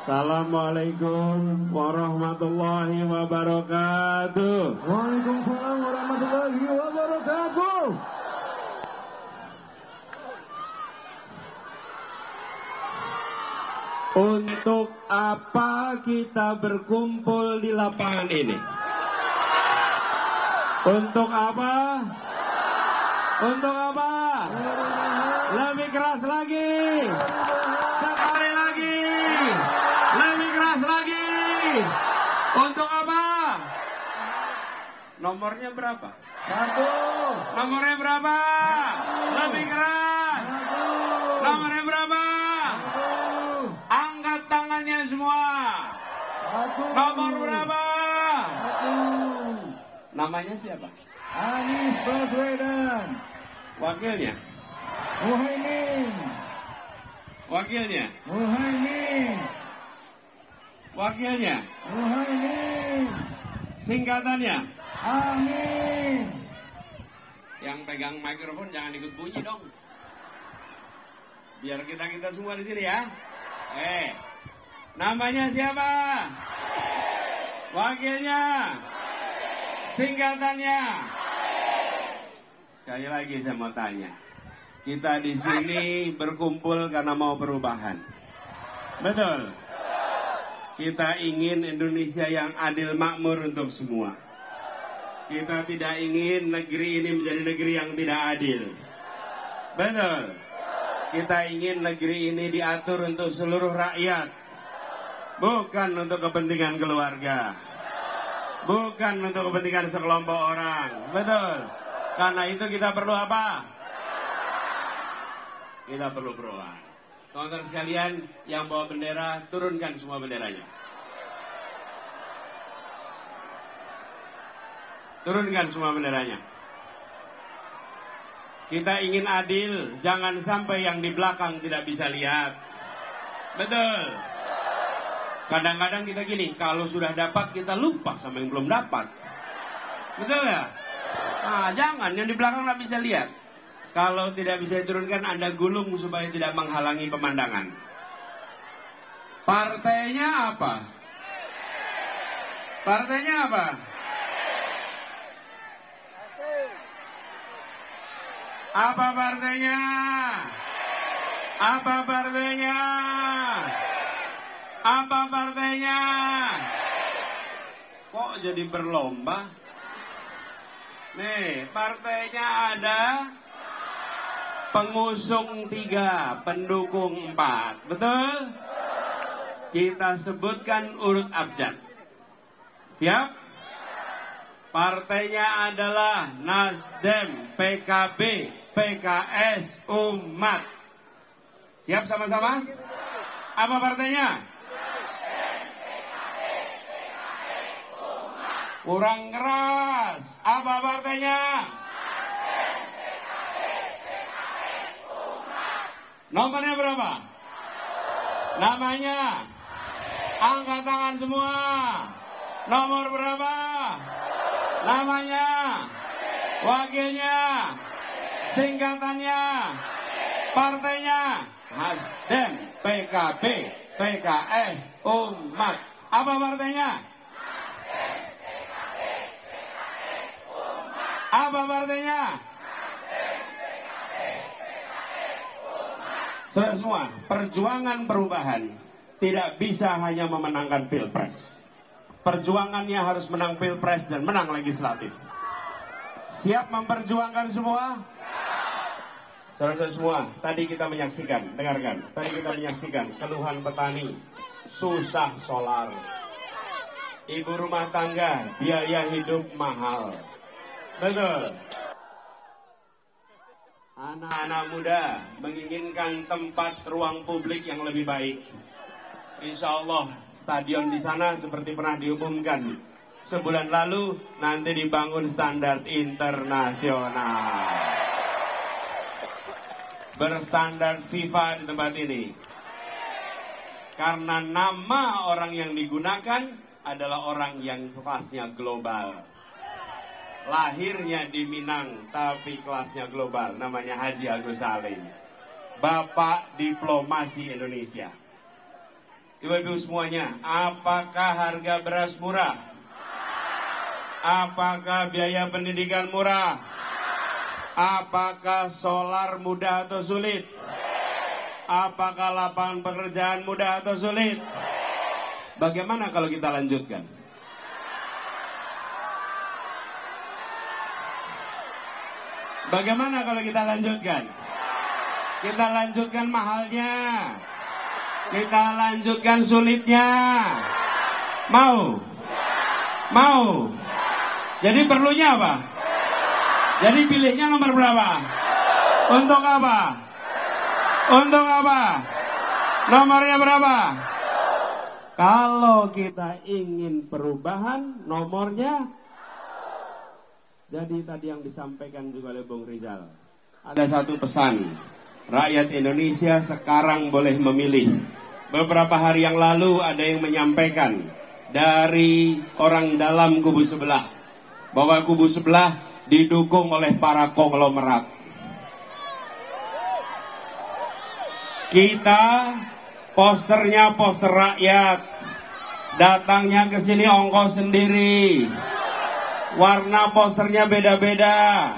Assalamualaikum warahmatullahi wabarakatuh. Waalaikumsalam warahmatullahi wabarakatuh. Untuk apa kita berkumpul di lapangan ini? Untuk apa? Untuk apa? Lebih keras lagi. Sekali lagi. Lebih keras lagi. Untuk apa? Nomornya berapa? 1. Nomornya berapa? Lebih keras. Nomornya berapa? Angkat tangannya semua. 1. Nomor berapa? 1. Namanya siapa? Anies Baswedan. Wakilnya? Muhaimin. Wakilnya? Muhaimin. Wakilnya? Muhaimin. Singkatannya? Amin. Yang pegang mikrofon jangan ikut bunyi dong. Biar kita semua di sini ya. Namanya siapa? Wakilnya? Singkatannya? Sekali lagi saya mau tanya. Kita di sini berkumpul karena mau perubahan. Betul? Kita ingin Indonesia yang adil makmur untuk semua. Kita tidak ingin negeri ini menjadi negeri yang tidak adil. Betul? Kita ingin negeri ini diatur untuk seluruh rakyat. Bukan untuk kepentingan keluarga. Bukan untuk kepentingan sekelompok orang. Betul? Karena itu kita perlu apa? Kita perlu perubahan. Teman-teman sekalian yang bawa bendera, turunkan semua benderanya. Turunkan semua benderanya. Kita ingin adil, jangan sampai yang di belakang tidak bisa lihat. Betul. Kadang-kadang kita gini, kalau sudah dapat kita lupa sama yang belum dapat. Betul ya? Nah, jangan, yang di belakang nggak bisa lihat. Kalau tidak bisa diturunkan, Anda gulung supaya tidak menghalangi pemandangan. Partainya apa? Partainya apa? Apa partainya? Apa partainya? Apa partainya? Kok jadi berlomba? Nih, partainya ada pengusung 3, pendukung 4. Betul? Kita sebutkan urut abjad. Siap? Partainya adalah Nasdem, PKB, PKS, Umat. Siap sama-sama? Apa partainya? Kurang keras. Apa partainya? Nomornya berapa? Namanya? Angkat tangan semua. Nomor berapa? Namanya? Wakilnya? Singkatannya? Partainya? Nasdem, PKB, PKS, Umat. Apa partainya? Apa partainya? Saudara semua, perjuangan perubahan tidak bisa hanya memenangkan pilpres. Perjuangannya harus menang pilpres dan menang legislatif. Siap memperjuangkan semua? Saudara semua, tadi kita menyaksikan, dengarkan. Tadi kita menyaksikan keluhan petani, susah solar. Ibu rumah tangga, biaya hidup mahal. Betul. Anak-anak muda menginginkan tempat ruang publik yang lebih baik. Insya Allah stadion di sana seperti pernah diumumkan sebulan lalu nanti dibangun standar internasional, berstandar FIFA di tempat ini. Karena nama orang yang digunakan adalah orang yang kelasnya global. Lahirnya di Minang, tapi kelasnya global. Namanya Haji Agus Salim, Bapak Diplomasi Indonesia. Ibu-ibu semuanya, apakah harga beras murah? Apakah biaya pendidikan murah? Apakah solar mudah atau sulit? Apakah lapangan pekerjaan mudah atau sulit? Bagaimana kalau kita lanjutkan? Bagaimana kalau kita lanjutkan? Kita lanjutkan mahalnya. Kita lanjutkan sulitnya. Mau? Mau? Jadi perlunya apa? Jadi pilihnya nomor berapa? Untuk apa? Untuk apa? Nomornya berapa? Kalau kita ingin perubahan, nomornya. Jadi tadi yang disampaikan juga oleh Bung Rizal, ada satu pesan, rakyat Indonesia sekarang boleh memilih. Beberapa hari yang lalu ada yang menyampaikan dari orang dalam kubu sebelah, bahwa kubu sebelah didukung oleh para konglomerat. Kita posternya poster rakyat, datangnya ke sini ongkos sendiri. Warna posternya beda-beda,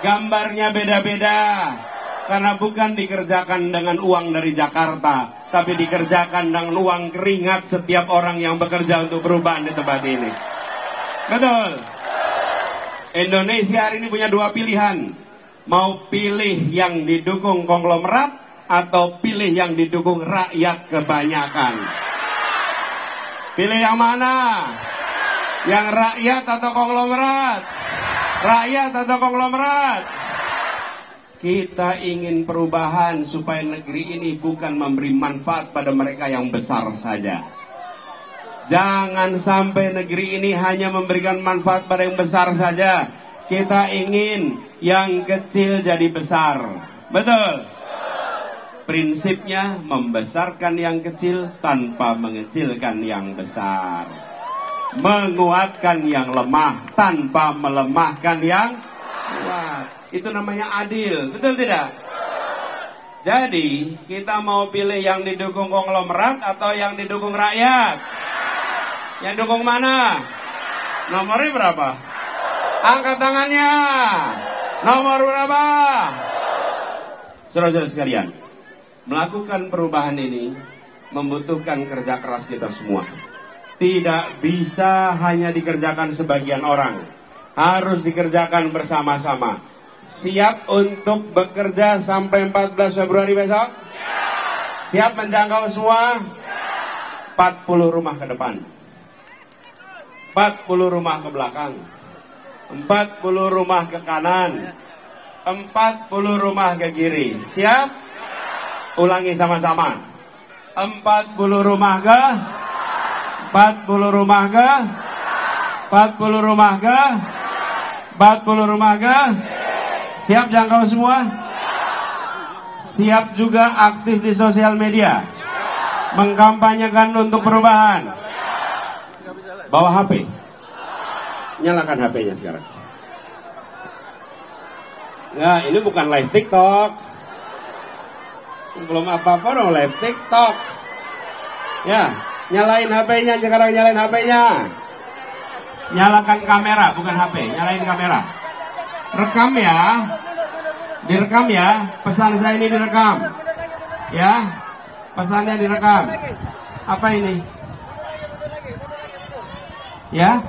gambarnya beda-beda, karena bukan dikerjakan dengan uang dari Jakarta, tapi dikerjakan dengan uang keringat setiap orang yang bekerja untuk perubahan di tempat ini. Betul. Indonesia hari ini punya dua pilihan, mau pilih yang didukung konglomerat atau pilih yang didukung rakyat kebanyakan. Pilih yang mana? Yang rakyat atau konglomerat? Rakyat atau konglomerat? Kita ingin perubahan supaya negeri ini bukan memberi manfaat pada mereka yang besar saja. Jangan sampai negeri ini hanya memberikan manfaat pada yang besar saja. Kita ingin yang kecil jadi besar. Betul? Prinsipnya membesarkan yang kecil tanpa mengecilkan yang besar. Menguatkan yang lemah tanpa melemahkan yang kuat. Itu namanya adil, betul tidak? Jadi kita mau pilih yang didukung konglomerat atau yang didukung rakyat? Yang dukung mana? Nomornya berapa? Angkat tangannya. Nomor berapa? Saudara-saudara sekalian, melakukan perubahan ini membutuhkan kerja keras kita semua. Tidak bisa hanya dikerjakan sebagian orang, harus dikerjakan bersama-sama. Siap untuk bekerja sampai 14 Februari besok? Siap menjangkau semua? 40 rumah ke depan, 40 rumah ke belakang, 40 rumah ke kanan, 40 rumah ke kiri. Siap? Ulangi sama-sama. 40 rumah ke 40 rumah ke 40 rumah ke 40 rumah ke. Siap jangkau semua? Siap juga aktif di sosial media, mengkampanyekan untuk perubahan. Bawa HP, nyalakan HP-nya sekarang. Nah, ini bukan live TikTok, belum apa-apa dong live TikTok. Ya, nyalain HP-nya sekarang, nyalain HP-nya. Nyalakan kamera, bukan HP, nyalain kamera. Rekam ya, direkam ya, pesan saya ini direkam. Ya, pesannya direkam. Apa ini? Ya,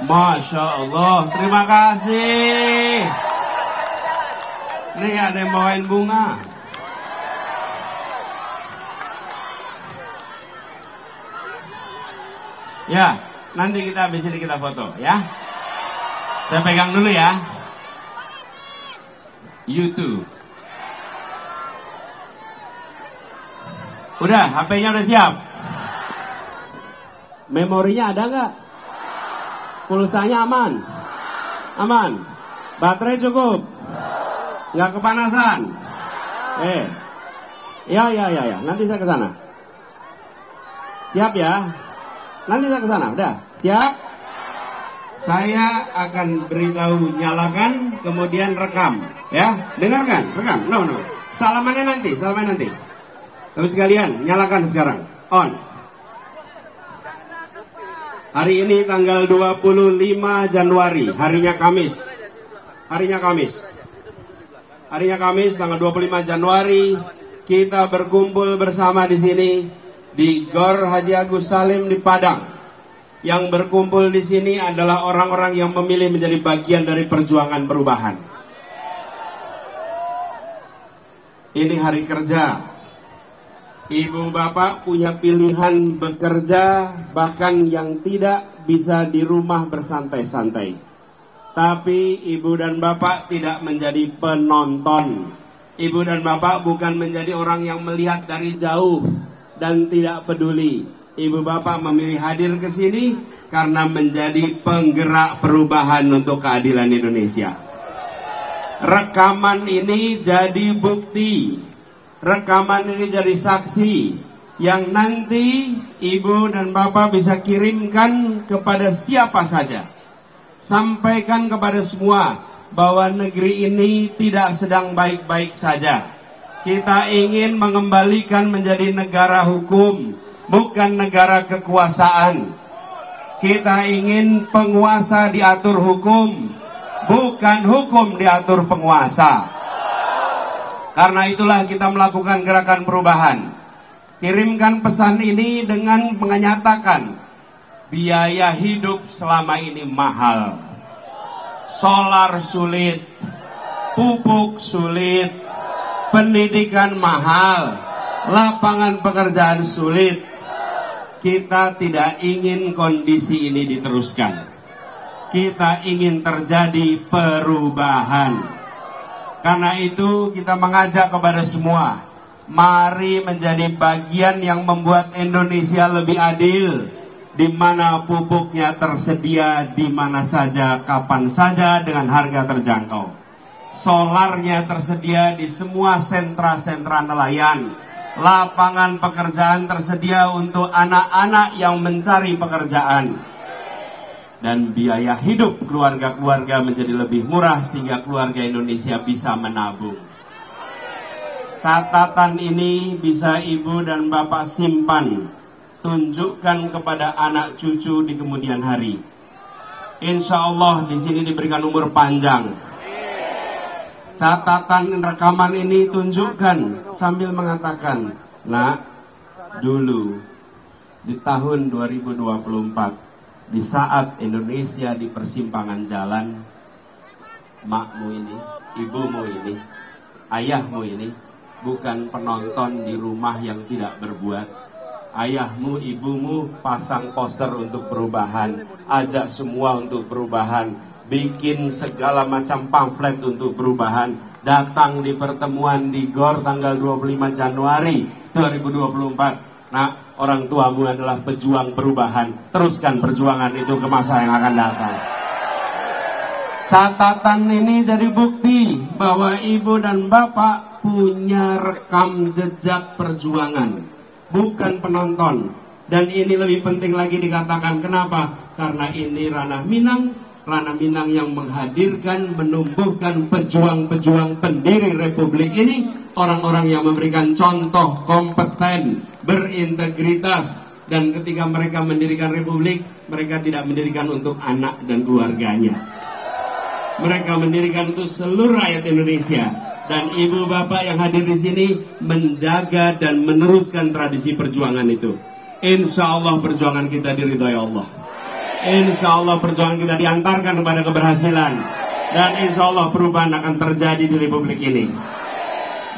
Masya Allah, terima kasih. Ini ada yang bawain bunga. Ya, nanti kita habis ini kita foto ya. Saya pegang dulu ya. YouTube. Udah, HP-nya udah siap. Memorinya ada nggak? Pulsanya aman? Aman? Baterai cukup? Nggak kepanasan? Ya. Nanti saya ke sana. Siap ya? Nanti saya ke sana. Udah, siap? Saya akan beritahu nyalakan, kemudian rekam. Ya, dengarkan, rekam. No. Salamannya nanti. Tapi sekalian, nyalakan sekarang. On. Hari ini tanggal 25 Januari, harinya Kamis. Harinya Kamis tanggal 25 Januari, kita berkumpul bersama di sini di Gor Haji Agus Salim di Padang. Yang berkumpul di sini adalah orang-orang yang memilih menjadi bagian dari perjuangan perubahan. Ini hari kerja. Ibu bapak punya pilihan bekerja, bahkan yang tidak bisa di rumah bersantai-santai. Tapi ibu dan bapak tidak menjadi penonton. Ibu dan bapak bukan menjadi orang yang melihat dari jauh dan tidak peduli. Ibu bapak memilih hadir ke sini karena menjadi penggerak perubahan untuk keadilan Indonesia. Rekaman ini jadi bukti. Rekaman ini jadi saksi yang nanti ibu dan bapak bisa kirimkan kepada siapa saja. Sampaikan kepada semua bahwa negeri ini tidak sedang baik-baik saja. Kita ingin mengembalikan menjadi negara hukum, bukan negara kekuasaan. Kita ingin penguasa diatur hukum, bukan hukum diatur penguasa. Karena itulah kita melakukan gerakan perubahan. Kirimkan pesan ini dengan menyatakan biaya hidup selama ini mahal. Solar sulit, pupuk sulit, pendidikan mahal, lapangan pekerjaan sulit. Kita tidak ingin kondisi ini diteruskan. Kita ingin terjadi perubahan. Karena itu kita mengajak kepada semua, mari menjadi bagian yang membuat Indonesia lebih adil, di mana pupuknya tersedia di mana saja, kapan saja, dengan harga terjangkau. Solarnya tersedia di semua sentra-sentra nelayan. Lapangan pekerjaan tersedia untuk anak-anak yang mencari pekerjaan. Dan biaya hidup keluarga-keluarga menjadi lebih murah sehingga keluarga Indonesia bisa menabung. Catatan ini bisa ibu dan bapak simpan, tunjukkan kepada anak cucu di kemudian hari. Insya Allah di sini diberikan umur panjang. Catatan rekaman ini tunjukkan sambil mengatakan, nak, dulu di tahun 2024, di saat Indonesia di persimpangan jalan, makmu ini, ibumu ini, ayahmu ini bukan penonton di rumah yang tidak berbuat. Ayahmu, ibumu pasang poster untuk perubahan, ajak semua untuk perubahan, bikin segala macam pamflet untuk perubahan, datang di pertemuan di GOR tanggal 25 Januari 2024. Nah, orang tuamu adalah pejuang perubahan. Teruskan perjuangan itu ke masa yang akan datang. Catatan ini jadi bukti bahwa ibu dan bapak punya rekam jejak perjuangan, bukan penonton. Dan ini lebih penting lagi dikatakan. Kenapa? Karena ini ranah Minang yang menghadirkan, menumbuhkan pejuang-pejuang pendiri Republik ini, orang-orang yang memberikan contoh kompeten, berintegritas, dan ketika mereka mendirikan Republik, mereka tidak mendirikan untuk anak dan keluarganya. Mereka mendirikan untuk seluruh rakyat Indonesia. Dan ibu bapak yang hadir di sini menjaga dan meneruskan tradisi perjuangan itu. Insya Allah perjuangan kita diridhoi Allah. Insya Allah perjuangan kita diantarkan kepada keberhasilan. Dan insya Allah perubahan akan terjadi di Republik ini.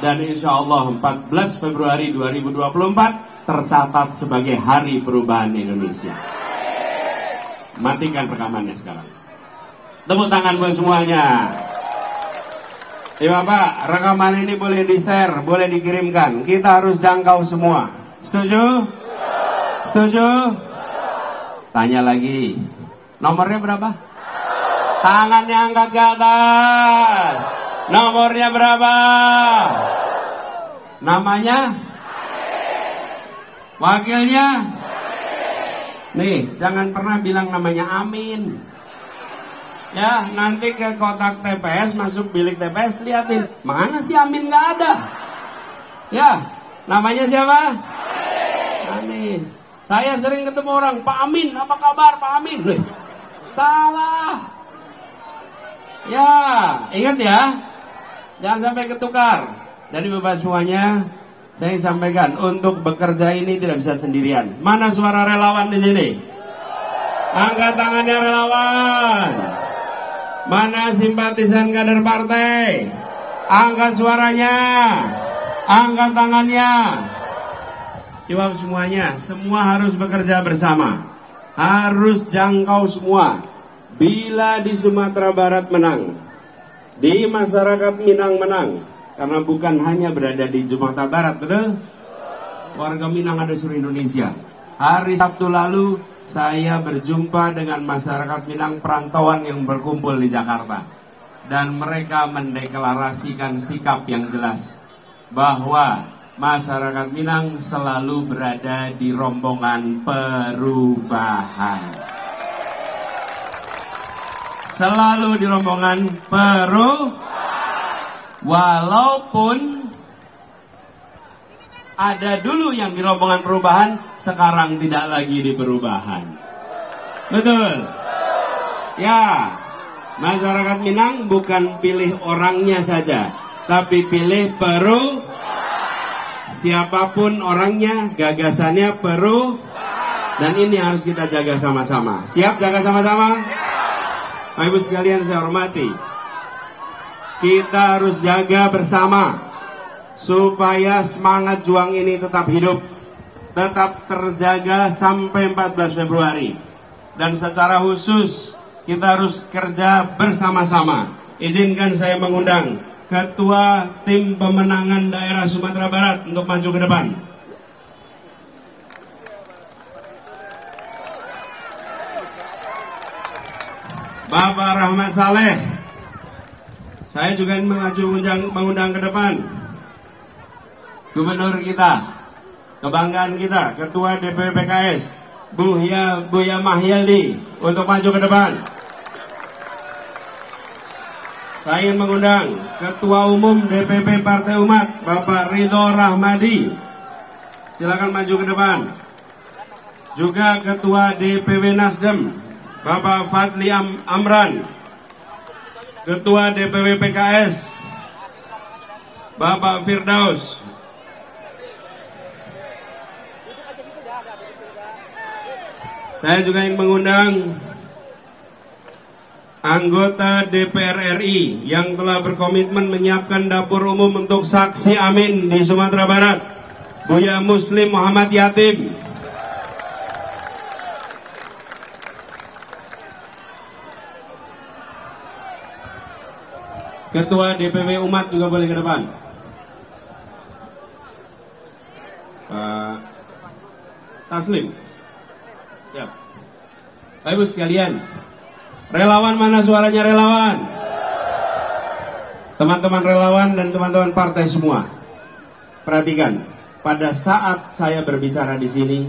Dan insya Allah 14 Februari 2024 tercatat sebagai Hari Perubahan Indonesia. Matikan rekamannya sekarang. Tepuk tangan buat semuanya. Bapak, rekaman ini boleh di-share, boleh dikirimkan. Kita harus jangkau semua. Setuju? Setuju? Tanya lagi, nomornya berapa? Tangannya angkat ke atas. Nomornya berapa? Namanya? Wakilnya? Nih, jangan pernah bilang namanya Amin. Ya, nanti ke kotak TPS, masuk bilik TPS, liatin. Mana sih Amin, nggak ada. Ya, Namanya siapa? Anies. Saya sering ketemu orang, Pak Amin, apa kabar Pak Amin? Loh, salah. Ya, ingat ya, jangan sampai ketukar. Dari Bapak semuanya, saya ingin sampaikan, untuk bekerja ini tidak bisa sendirian. Mana suara relawan di sini? Angkat tangannya relawan. Mana simpatisan kader partai? Angkat suaranya. Angkat tangannya. Jawab semuanya, semua harus bekerja bersama. Harus jangkau semua. Bila di Sumatera Barat menang, di masyarakat Minang menang, karena bukan hanya berada di Sumatera Barat, betul? Warga Minang ada seluruh Indonesia. Hari Sabtu lalu saya berjumpa dengan masyarakat Minang perantauan yang berkumpul di Jakarta, dan mereka mendeklarasikan sikap yang jelas bahwa masyarakat Minang selalu berada di rombongan perubahan. Selalu di rombongan walaupun ada dulu yang di rombongan perubahan, sekarang tidak lagi di perubahan. Betul? Ya, masyarakat Minang bukan pilih orangnya saja, tapi pilih siapapun orangnya, gagasannya dan ini harus kita jaga sama-sama. Siap jaga sama-sama? Bapak Ibu sekalian saya hormati, kita harus jaga bersama supaya semangat juang ini tetap hidup, tetap terjaga sampai 14 Februari. Dan secara khusus kita harus kerja bersama-sama. Izinkan saya mengundang Ketua Tim Pemenangan Daerah Sumatera Barat untuk maju ke depan. Bapak Rahmat Saleh. Saya juga ingin mengundang ke depan Gubernur kita, kebanggaan kita, Ketua DPP PKS, Buya Mahyaldi untuk maju ke depan. Saya ingin mengundang Ketua Umum DPP Partai Umat, Bapak Ridho Rahmadi. Silakan maju ke depan. Juga Ketua DPW Nasdem, Bapak Fadli Amran. Ketua DPW PKS, Bapak Firdaus. Saya juga ingin mengundang anggota DPR RI yang telah berkomitmen menyiapkan dapur umum untuk saksi amin di Sumatera Barat, Buya Muslim Muhammad Yatim. Ketua DPW Umat juga boleh ke depan. Pak Taslim. Siap. Bapak Ibu sekalian, relawan mana suaranya relawan? Teman-teman relawan dan teman-teman partai semua, perhatikan, pada saat saya berbicara di sini,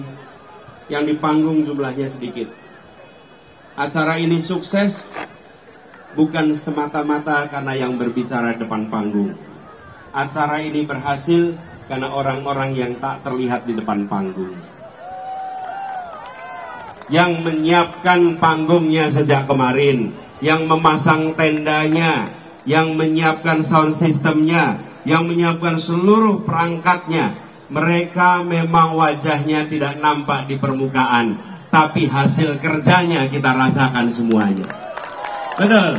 yang di panggung jumlahnya sedikit. Acara ini sukses bukan semata-mata karena yang berbicara depan panggung. Acara ini berhasil karena orang-orang yang tak terlihat di depan panggung, yang menyiapkan panggungnya sejak kemarin, yang memasang tendanya, yang menyiapkan sound systemnya, yang menyiapkan seluruh perangkatnya. Mereka memang wajahnya tidak nampak di permukaan, tapi hasil kerjanya kita rasakan semuanya. Betul.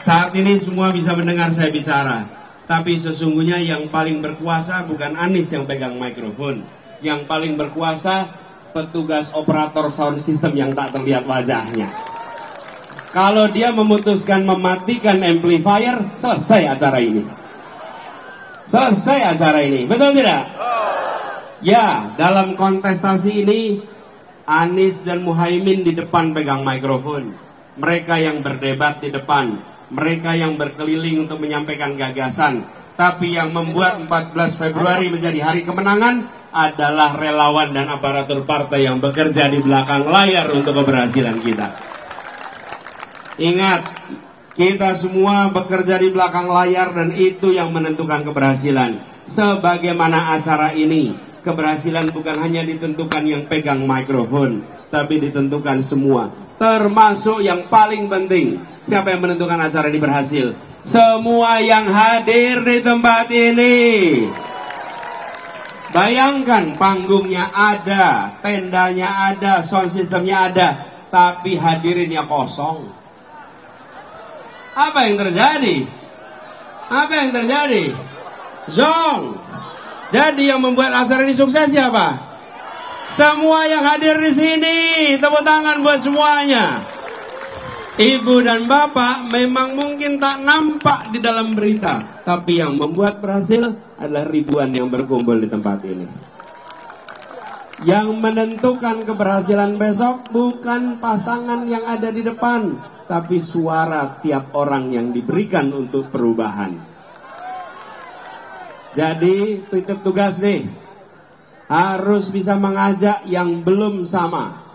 Saat ini semua bisa mendengar saya bicara, tapi sesungguhnya yang paling berkuasa bukan Anies yang pegang mikrofon. Yang paling berkuasa petugas operator sound system yang tak terlihat wajahnya. Kalau dia memutuskan mematikan amplifier, selesai acara ini. Selesai acara ini, betul tidak? Ya, dalam kontestasi ini Anies dan Muhaimin di depan pegang mikrofon. Mereka yang berdebat di depan, mereka yang berkeliling untuk menyampaikan gagasan. Tapi yang membuat 14 Februari menjadi hari kemenangan adalah relawan dan aparatur partai yang bekerja di belakang layar untuk keberhasilan kita. Ingat, kita semua bekerja di belakang layar dan itu yang menentukan keberhasilan. sebagaimana acara ini. Keberhasilan bukan hanya ditentukan yang pegang mikrofon, tapi ditentukan semua, termasuk yang paling penting. Siapa yang menentukan acara ini berhasil? Semua yang hadir di tempat ini. Bayangkan, panggungnya ada, tendanya ada, sound systemnya ada, tapi hadirinnya kosong. Apa yang terjadi? Apa yang terjadi? Zong. Jadi yang membuat acara ini sukses siapa? Semua yang hadir di sini. Tepuk tangan buat semuanya. Ibu dan bapak memang mungkin tak nampak di dalam berita, tapi yang membuat berhasil adalah ribuan yang berkumpul di tempat ini. Yang menentukan keberhasilan besok bukan pasangan yang ada di depan, tapi suara tiap orang yang diberikan untuk perubahan. Jadi titip tugas nih, harus bisa mengajak yang belum sama,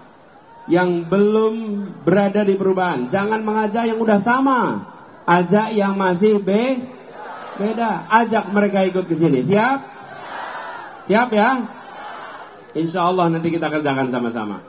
yang belum berada di perubahan. Jangan mengajak yang udah sama, ajak yang masih beda. Ajak mereka ikut ke sini. Siap? Siap ya? Insya Allah nanti kita kerjakan sama-sama.